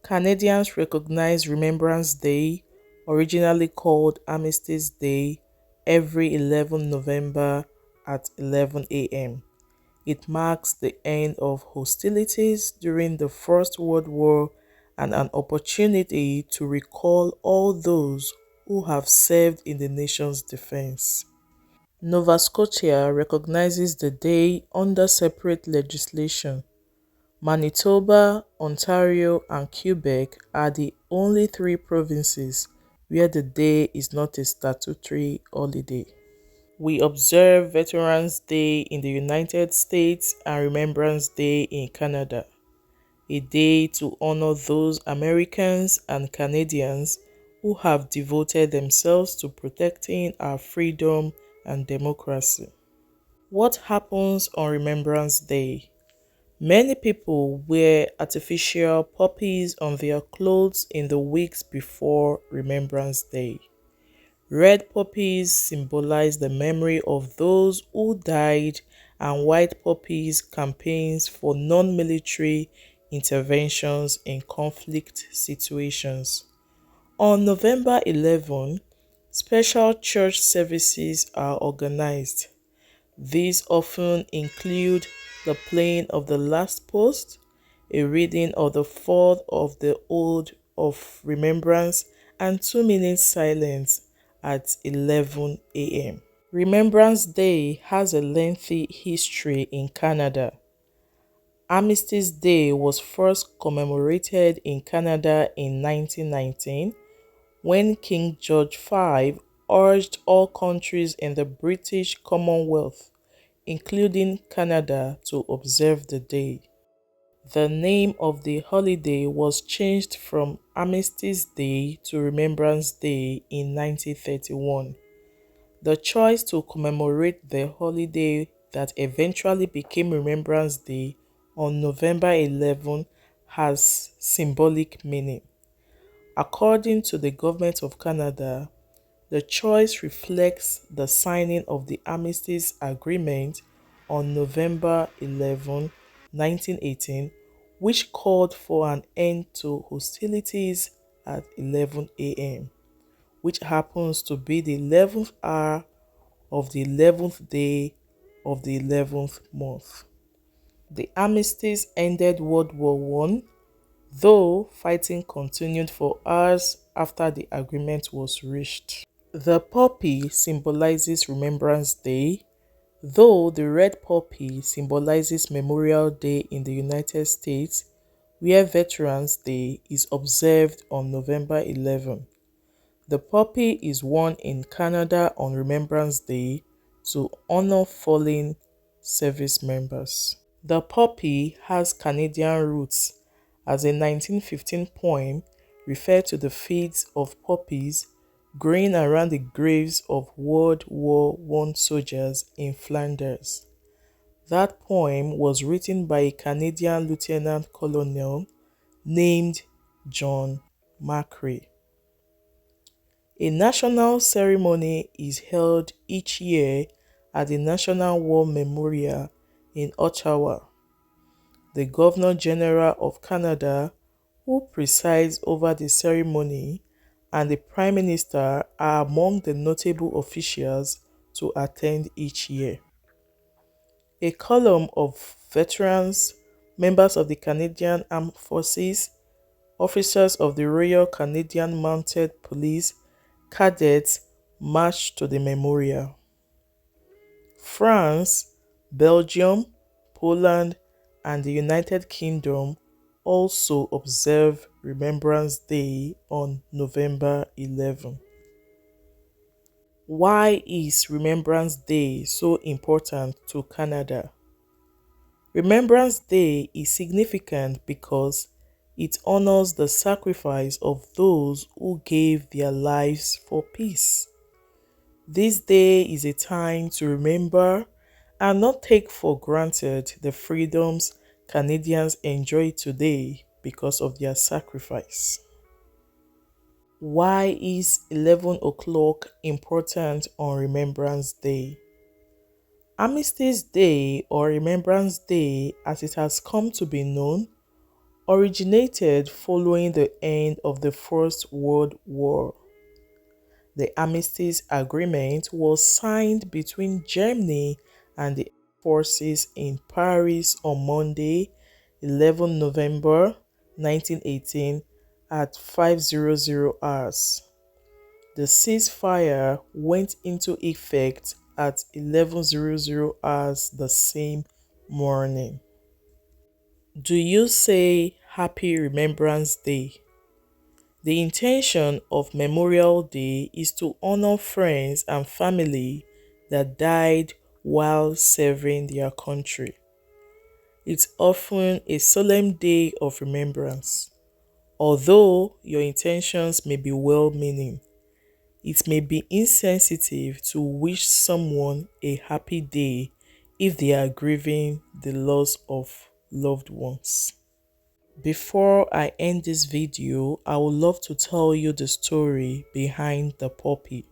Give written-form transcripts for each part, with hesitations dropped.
Canadians recognize Remembrance Day, originally called Armistice Day, every 11 November at 11 a.m. It marks the end of hostilities during the First World War and an opportunity to recall all those who have served in the nation's defense. Nova Scotia recognizes the day under separate legislation. Manitoba, Ontario, and Quebec are the only three provinces where the day is not a statutory holiday. We observe Veterans Day in the United States and Remembrance Day in Canada, a day to honor those Americans and Canadians who have devoted themselves to protecting our freedom and democracy. What happens on Remembrance Day? Many people wear artificial poppies on their clothes in the weeks before Remembrance Day. Red poppies symbolize the memory of those who died, and white poppies campaigns for non-military interventions in conflict situations. On November 11, special church services are organized. These often include the playing of the last post, a reading of the fourth of the Ode of Remembrance, and 2 minutes silence at 11 a.m. Remembrance Day has a lengthy history in Canada. Armistice Day was first commemorated in Canada in 1919 when King George V urged all countries in the British Commonwealth, including Canada, to observe the day. The name of the holiday was changed from Armistice Day to Remembrance Day in 1931. The choice to commemorate the holiday that eventually became Remembrance Day on November 11 has symbolic meaning. According to the Government of Canada, the choice reflects the signing of the Armistice Agreement on November 11, 1918, which called for an end to hostilities at 11 a.m., which happens to be the 11th hour of the 11th day of the 11th month. The armistice ended World War One, though fighting continued for hours after the agreement was reached. The poppy symbolizes Remembrance Day, though the red poppy symbolizes Memorial Day in the United States, where Veterans Day is observed on November 11. The poppy is worn in Canada on Remembrance Day to honor fallen service members. The poppy has Canadian roots, as a 1915 poem referred to the fields of poppies growing around the graves of World War One soldiers in Flanders. That poem was written by a Canadian lieutenant colonel named John Macrae. A national ceremony is held each year at the National War Memorial in Ottawa. The Governor-General of Canada, who presides over the ceremony, and the Prime Minister are among the notable officials to attend each year. A column of veterans, members of the Canadian Armed Forces, officers of the Royal Canadian Mounted Police, cadets marched to the memorial. France, Belgium, Poland, and the United Kingdom also observe Remembrance Day on November 11. Why is Remembrance Day so important to Canada? Remembrance Day is significant because it honors the sacrifice of those who gave their lives for peace. This day is a time to remember and not take for granted the freedoms Canadians enjoy today because of their sacrifice. Why is 11 o'clock important on Remembrance Day? Armistice Day, or Remembrance Day as it has come to be known, Originated following the end of the First World War. The Armistice Agreement was signed between Germany and the forces in Paris on Monday, 11 November 1918 at 5:00 hours. The ceasefire went into effect at 11:00 hours the same morning. Do you say Happy Remembrance Day? The intention of Memorial Day is to honor friends and family that died while serving their country. It's often a solemn day of remembrance. Although your intentions may be well-meaning, it may be insensitive to wish someone a happy day if they are grieving the loss of loved ones. Before I end this video, I would love to tell you the story behind the poppy.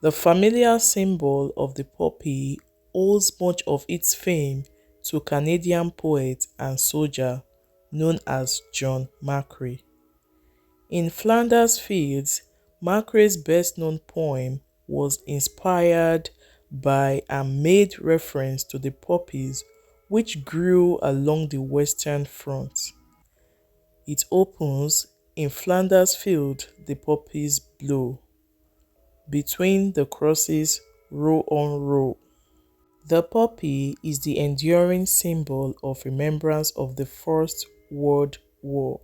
The familiar symbol of the poppy owes much of its fame to Canadian poet and soldier known as John Macrae. In Flanders Fields, Macrae's best-known poem was inspired by and made reference to the poppies which grew along the Western Front. It opens, "In Flanders Field the poppies blow, between the crosses row on row." The poppy is the enduring symbol of remembrance of the First World War.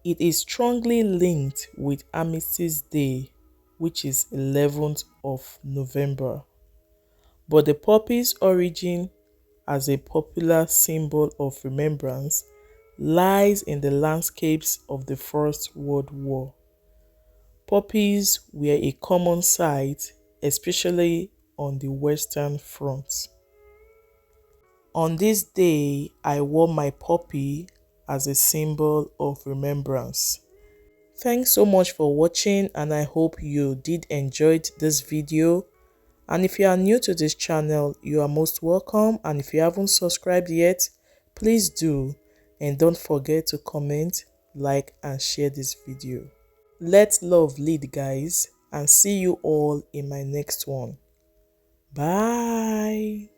It is strongly linked with Armistice Day, which is 11th of November. But the poppy's origin as a popular symbol of remembrance lies in the landscapes of the First World War. Poppies were a common sight, especially on the Western Front. On this day, I wore my poppy as a symbol of remembrance. Thanks so much for watching, and I hope you did enjoy this video. And if you are new to this channel, you are most welcome, and if you haven't subscribed yet, please do, and don't forget to comment, like and share this video. Let love lead, guys, and see you all in my next one. Bye.